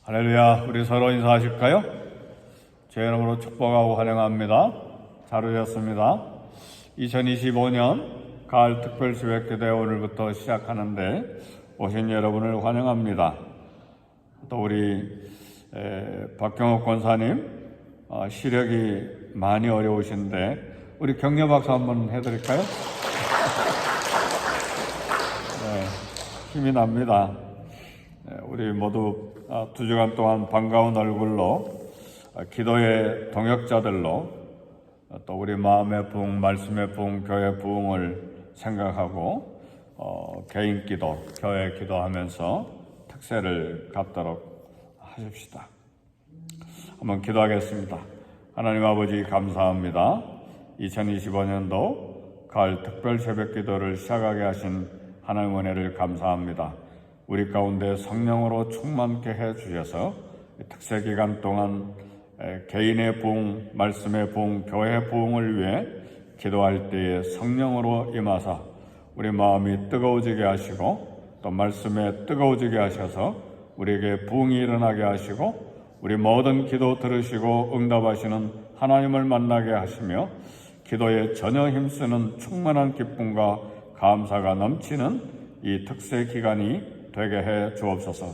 할렐루야. 우리 서로 인사하실까요? 제 이름으로 축복하고 환영합니다. 잘 오셨습니다. 2025년 가을 특별 새벽기도회 오늘부터 시작하는데 오신 여러분을 환영합니다. 또 우리 박경옥 권사님 시력이 많이 어려우신데 우리 격려 박수 한번 해드릴까요? 네, 힘이 납니다. 우리 모두 2주간 동안 반가운 얼굴로 기도의 동역자들로 또 우리 마음의 부흥, 말씀의 부흥, 교회 부흥을 생각하고 개인 기도, 교회 기도하면서 특세를 갖도록 하십시다. 한번 기도하겠습니다. 하나님 아버지 감사합니다. 2025년도 가을 특별 새벽 기도를 시작하게 하신 하나님 은혜를 감사합니다. 우리 가운데 성령으로 충만케 해주셔서 특세 기간 동안 개인의 부흥, 말씀의 부흥, 교회 부흥을 위해 기도할 때에 성령으로 임하사 우리 마음이 뜨거워지게 하시고 또 말씀에 뜨거워지게 하셔서 우리에게 부흥이 일어나게 하시고 우리 모든 기도 들으시고 응답하시는 하나님을 만나게 하시며 기도에 전혀 힘쓰는 충만한 기쁨과 감사가 넘치는 이 특세 기간이 되게 해 주옵소서.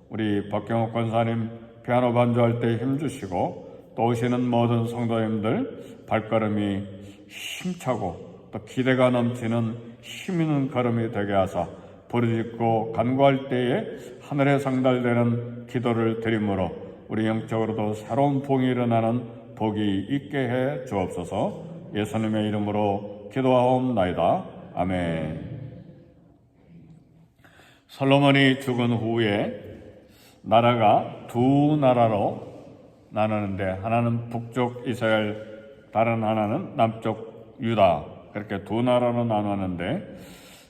우리 박경옥 권사님 피아노 반주할 때 힘주시고 또 오시는 모든 성도님들 발걸음이 힘차고 또 기대가 넘치는 힘있는 걸음이 되게 하사 부르짖고 간구할 때에 하늘에 상달되는 기도를 드림으로 우리 영적으로도 새로운 부흥이 일어나는 복이 있게 해 주옵소서. 예수님의 이름으로 기도하옵나이다. 아멘. 솔로몬이 죽은 후에 나라가 두 나라로 나누는데 하나는 북쪽 이스라엘, 다른 하나는 남쪽 유다, 그렇게 두 나라로 나누는데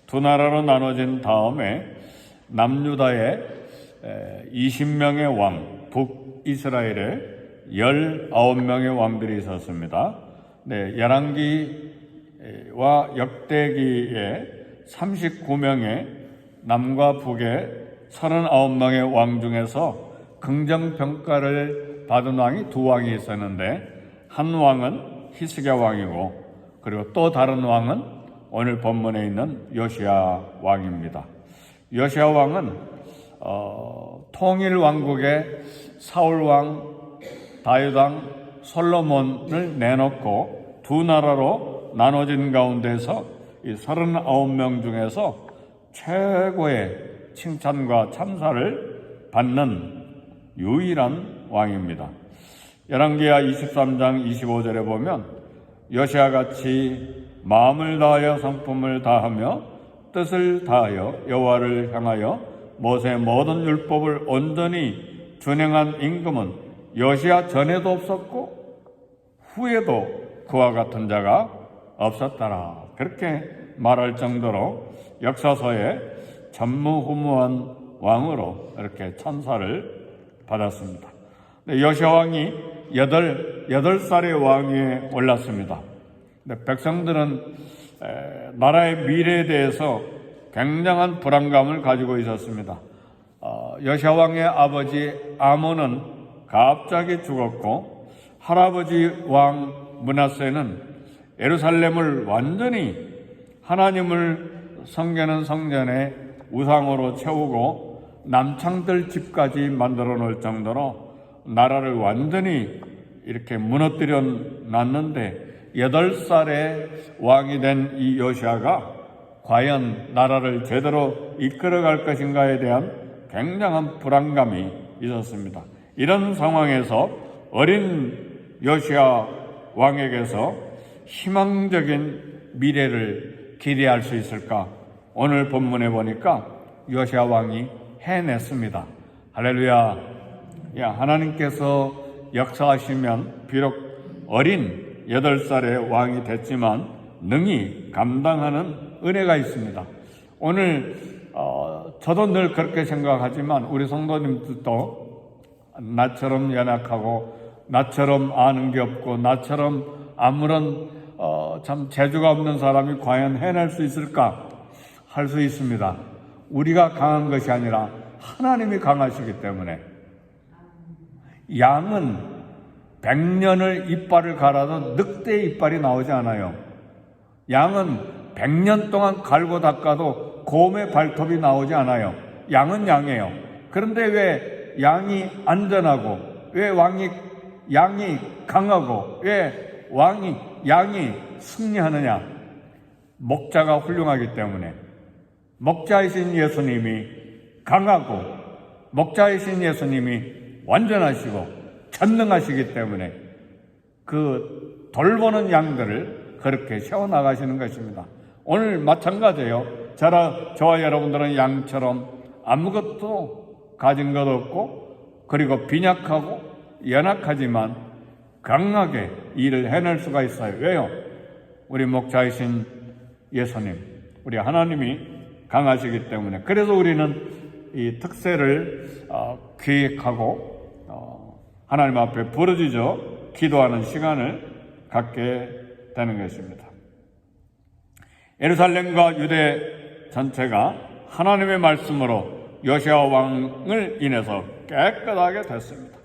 두 나라로 나눠진 다음에 남유다에 20명의 왕, 북이스라엘에 19명의 왕들이 있었습니다. 네, 열왕기와 역대기에 39명의 남과 북의 39명의 왕 중에서 긍정평가를 받은 왕이 두 왕이 있었는데 한 왕은 히스기야 왕이고 그리고 또 다른 왕은 오늘 본문에 있는 요시야 왕입니다. 요시야 왕은 통일 왕국의 사울 왕, 다윗 왕, 솔로몬을 내놓고 두 나라로 나눠진 가운데서 이 39명 중에서 최고의 칭찬과 찬사를 받는 유일한 왕입니다. 열왕기하 23장 25절에 보면 요시야같이 마음을 다하여 성품을 다하며 뜻을 다하여 여호와를 향하여 모세의 모든 율법을 온전히 준행한 임금은 요시야 전에도 없었고 후에도 그와 같은 자가 없었더라. 그렇게 말할 정도로 역사서에 전무후무한 왕으로 이렇게 찬사를 받았습니다. 요시야 왕이 8살의 왕위에 올랐습니다. 백성들은 나라의 미래에 대해서 굉장한 불안감을 가지고 있었습니다. 요시야 왕의 아버지 아몬은 갑자기 죽었고 할아버지 왕 므낫세는 예루살렘을 완전히 하나님을 섬기는 성전에 우상으로 채우고 남창들 집까지 만들어 놓을 정도로 나라를 완전히 이렇게 무너뜨려 놨는데 8살의 왕이 된 이 요시야가 과연 나라를 제대로 이끌어갈 것인가에 대한 굉장한 불안감이 있었습니다. 이런 상황에서 어린 요시야 왕에게서 희망적인 미래를 기대할 수 있을까? 오늘 본문에 보니까 요시야 왕이 해냈습니다. 할렐루야. 하나님께서 역사하시면 비록 어린 8살의 왕이 됐지만 능히 감당하는 은혜가 있습니다. 오늘 저도 늘 그렇게 생각하지만 우리 성도님들도 나처럼 연약하고 나처럼 아는 게 없고 나처럼 아무런 참 재주가 없는 사람이 과연 해낼 수 있을까? 할 수 있습니다. 우리가 강한 것이 아니라 하나님이 강하시기 때문에 양은 100년을 이빨을 갈아도 늑대의 이빨이 나오지 않아요. 양은 100년 동안 갈고 닦아도 곰의 발톱이 나오지 않아요. 양은 양이에요. 그런데 왜 양이 안전하고, 왜 양이 강하고, 왜 양이 승리하느냐? 목자가 훌륭하기 때문에. 목자이신 예수님이 강하고, 목자이신 예수님이 완전하시고 전능하시기 때문에 그 돌보는 양들을 그렇게 세워나가시는 것입니다. 오늘 마찬가지예요. 저와 여러분들은 양처럼 아무것도 가진 것 없고, 그리고 빈약하고 연약하지만 강하게 일을 해낼 수가 있어요. 왜요? 우리 목자이신 예수님, 우리 하나님이 강하시기 때문에. 그래서 우리는 이 특세를 기획하고 하나님 앞에 부르짖어 기도하는 시간을 갖게 되는 것입니다. 예루살렘과 유대 전체가 하나님의 말씀으로 요시아 왕을 인해서 깨끗하게 됐습니다.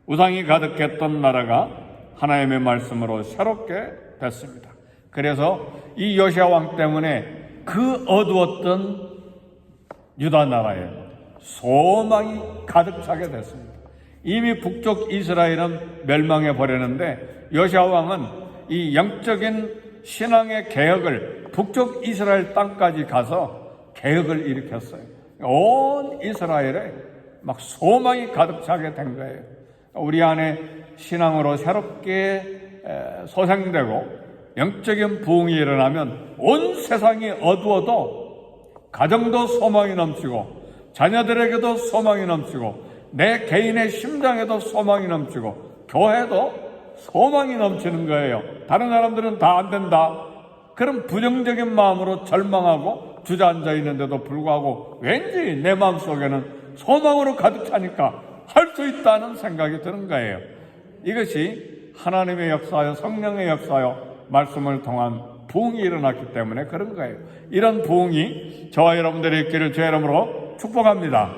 우상이 가득했던 나라가 하나님의 말씀으로 새롭게 됐습니다. 그래서 이 요시아 왕 때문에 그 어두웠던 유다 나라에 소망이 가득 차게 됐습니다. 이미 북쪽 이스라엘은 멸망해 버렸는데 요시아 왕은 이 영적인 신앙의 개혁을 북쪽 이스라엘 땅까지 가서 개혁을 일으켰어요. 온 이스라엘에 막 소망이 가득 차게 된 거예요. 우리 안에 신앙으로 새롭게 소생되고 영적인 부흥이 일어나면 온 세상이 어두워도 가정도 소망이 넘치고, 자녀들에게도 소망이 넘치고, 내 개인의 심장에도 소망이 넘치고, 교회도 소망이 넘치는 거예요. 다른 사람들은 다 안 된다, 그런 부정적인 마음으로 절망하고 주저앉아 있는데도 불구하고 왠지 내 마음속에는 소망으로 가득 차니까 할 수 있다는 생각이 드는 거예요. 이것이 하나님의 역사요, 성령의 역사요, 말씀을 통한 부흥이 일어났기 때문에 그런 거예요. 이런 부흥이 저와 여러분들의 있기를 주의 이름으로 축복합니다.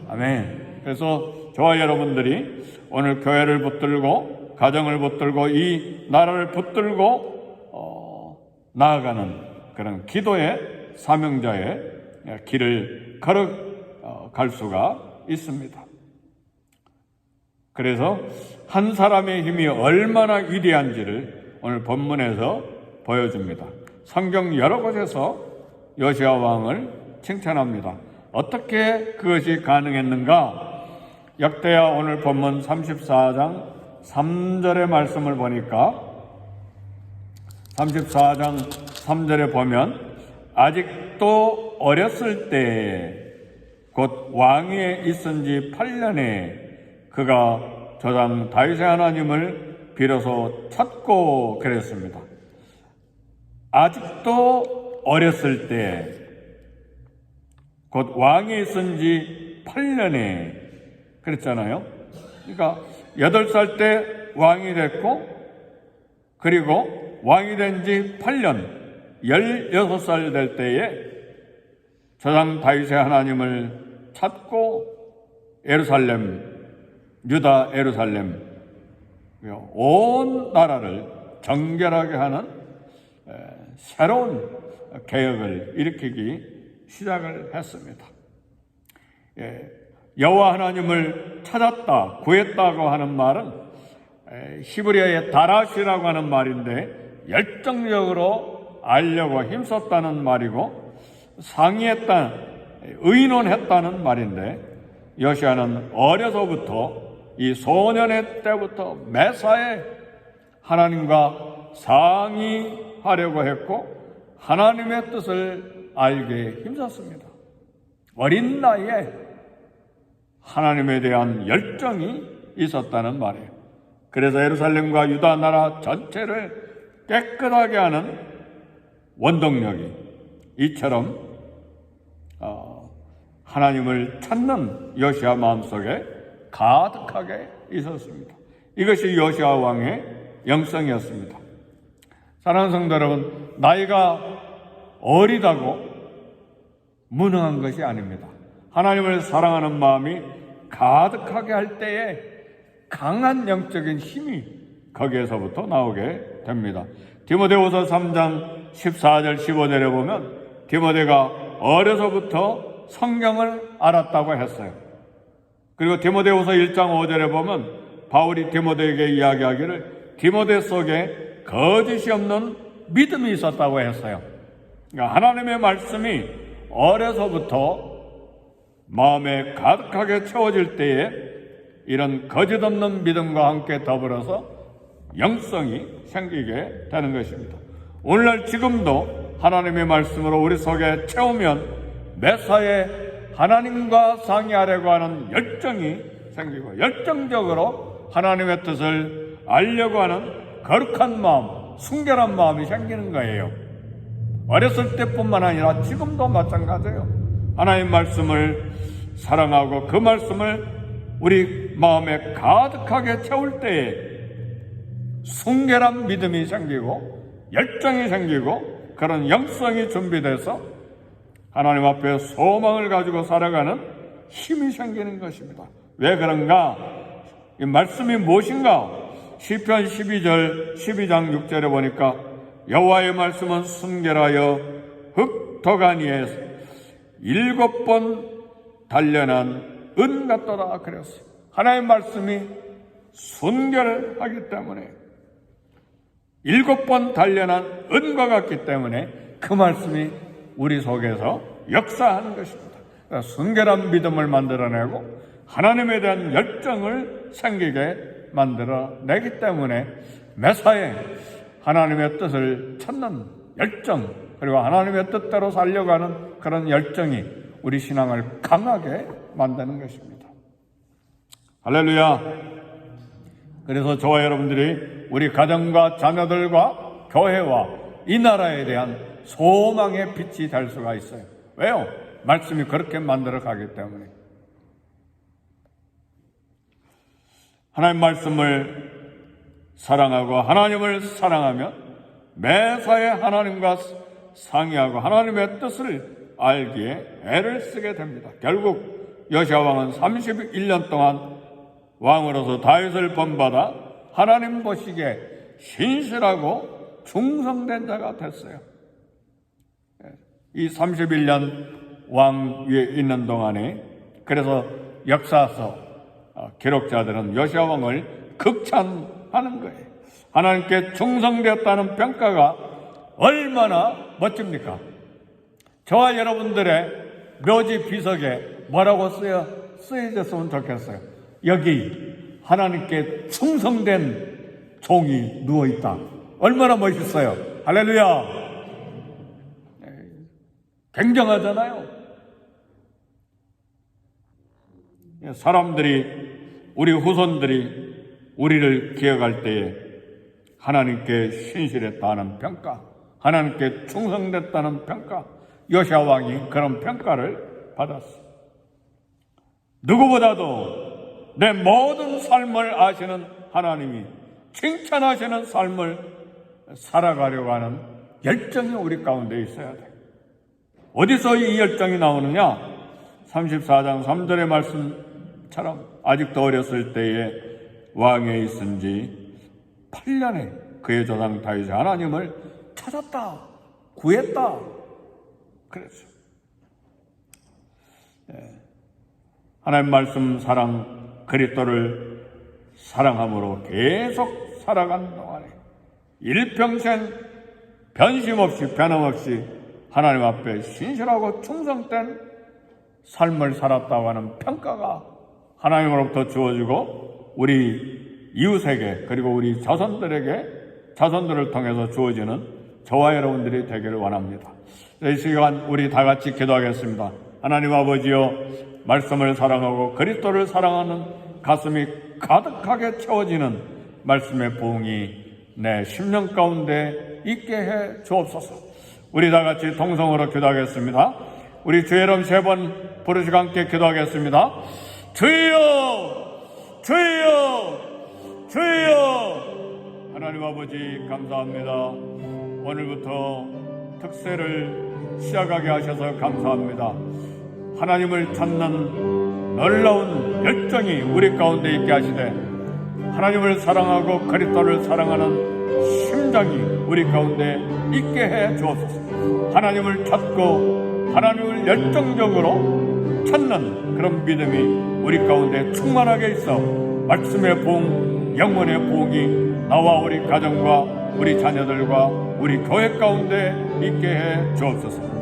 아멘. 그래서 저와 여러분들이 오늘 교회를 붙들고, 가정을 붙들고, 이 나라를 붙들고 나아가는 그런 기도의 사명자의 길을 걸어갈 수가 있습니다. 그래서 한 사람의 힘이 얼마나 위대한지를 오늘 본문에서 보여줍니다. 성경 여러 곳에서 요시아 왕을 칭찬합니다. 어떻게 그것이 가능했는가? 역대하 오늘 본문 34장 3절의 말씀을 보니까 34장 3절에 보면 아직도 어렸을 때 곧 왕위에 있은 지 8년에 그가 조상 다윗의 하나님을 비로소 찾고 그랬습니다. 아직도 어렸을 때 곧 왕위에 있은 지 8년에 그랬잖아요. 그러니까 8살 때 왕이 됐고, 그리고 왕이 된 지 8년, 16살 될 때에 조상 다윗의 하나님을 찾고 예루살렘, 유다 예루살렘, 온 나라를 정결하게 하는 새로운 개혁을 일으키기 시작을 했습니다. 여호와 하나님을 찾았다, 구했다고 하는 말은 히브리어의 다라시라고 하는 말인데 열정적으로 알려고 힘썼다는 말이고, 상의했다, 의논했다는 말인데, 요시아는 어려서부터 이 소년의 때부터 매사에 하나님과 상의하려고 했고 하나님의 뜻을 알게 힘썼습니다. 어린 나이에 하나님에 대한 열정이 있었다는 말이에요. 그래서 예루살렘과 유다 나라 전체를 깨끗하게 하는 원동력이 이처럼 하나님을 찾는 요시아 마음속에 가득하게 있었습니다. 이것이 요시아 왕의 영성이었습니다. 사랑하는 성도 여러분, 나이가 어리다고 무능한 것이 아닙니다. 하나님을 사랑하는 마음이 가득하게 할 때에 강한 영적인 힘이 거기에서부터 나오게 됩니다. 디모데후서 3장 14절 15절에 보면 디모데가 어려서부터 성경을 알았다고 했어요. 그리고 디모데후서 1장 5절에 보면 바울이 디모데에게 이야기하기를 디모데 속에 거짓이 없는 믿음이 있었다고 했어요. 그러니까 하나님의 말씀이 어려서부터 마음에 가득하게 채워질 때에 이런 거짓 없는 믿음과 함께 더불어서 영성이 생기게 되는 것입니다. 오늘날 지금도 하나님의 말씀으로 우리 속에 채우면 매사에 하나님과 상의하려고 하는 열정이 생기고 열정적으로 하나님의 뜻을 알려고 하는 거룩한 마음, 순결한 마음이 생기는 거예요. 어렸을 때뿐만 아니라 지금도 마찬가지예요. 하나님 말씀을 사랑하고 그 말씀을 우리 마음에 가득하게 채울 때에 순결한 믿음이 생기고 열정이 생기고 그런 영성이 준비돼서 하나님 앞에 소망을 가지고 살아가는 힘이 생기는 것입니다. 왜 그런가? 이 말씀이 무엇인가? 시편 12장 6절에 보니까 여호와의 말씀은 순결하여 흙도가니에 7번 단련한 은 같더라 그랬어요. 하나님의 말씀이 순결하기 때문에 7번 단련한 은과 같기 때문에 그 말씀이 우리 속에서 역사하는 것입니다. 그러니까 순결한 믿음을 만들어내고 하나님에 대한 열정을 생기게 만들어내기 때문에 매사에 하나님의 뜻을 찾는 열정, 그리고 하나님의 뜻대로 살려고 하는 그런 열정이 우리 신앙을 강하게 만드는 것입니다. 할렐루야. 그래서 저와 여러분들이 우리 가정과 자녀들과 교회와 이 나라에 대한 소망의 빛이 될 수가 있어요. 왜요? 말씀이 그렇게 만들어 가기 때문에. 하나님 말씀을 사랑하고 하나님을 사랑하면 매사에 하나님과 상의하고 하나님의 뜻을 알기에 애를 쓰게 됩니다. 결국 요시야 왕은 31년 동안 왕으로서 다윗을 본받아 하나님 보시기에 신실하고 충성된 자가 됐어요. 이 31년 왕 위에 있는 동안에 그래서 역사서 기록자들은 요시야 왕을 극찬하는 거예요. 하나님께 충성되었다는 평가가 얼마나 멋집니까? 저와 여러분들의 묘지 비석에 뭐라고 쓰여졌으면 좋겠어요. 여기 하나님께 충성된 종이 누워있다. 얼마나 멋있어요. 할렐루야. 굉장하잖아요. 사람들이, 우리 후손들이 우리를 기억할 때에 하나님께 신실했다는 평가, 하나님께 충성됐다는 평가, 요시야 왕이 그런 평가를 받았어요. 누구보다도 내 모든 삶을 아시는 하나님이 칭찬하시는 삶을 살아가려고 하는 열정이 우리 가운데 있어야 돼요. 어디서 이 열정이 나오느냐? 34장 3절의 말씀처럼 아직도 어렸을 때에 왕에 있은 지 8년에 그의 조상 다윗이 하나님을 찾았다, 구했다 그랬어요. 하나님 말씀 사랑, 그리스도를 사랑함으로 계속 살아간 동안에 일평생 변심없이 변함없이 하나님 앞에 신실하고 충성된 삶을 살았다고 하는 평가가 하나님으로부터 주어지고 우리 이웃에게 그리고 우리 자손들을 통해서 주어지는 저와 여러분들이 되기를 원합니다. 이 시간 우리 다 같이 기도하겠습니다. 하나님 아버지여, 말씀을 사랑하고 그리스도를 사랑하는 가슴이 가득하게 채워지는 말씀의 부흥이 내 심령 가운데 있게 해 주옵소서. 우리 다 같이 동성으로 기도하겠습니다. 우리 주의 이름 3번 부르시고 함께 기도하겠습니다. 주여, 주여, 주여. 하나님 아버지 감사합니다. 오늘부터 특세를 시작하게 하셔서 감사합니다. 하나님을 찾는 놀라운 열정이 우리 가운데 있게 하시되 하나님을 사랑하고 그리스도를 사랑하는 심장이 우리 가운데 있게 해 주옵소서. 하나님을 찾고 하나님을 열정적으로 찾는 그런 믿음이 우리 가운데 충만하게 있어 말씀의 복, 영혼의 복이 나와 우리 가정과 우리 자녀들과 우리 교회 가운데 있게 해 주옵소서.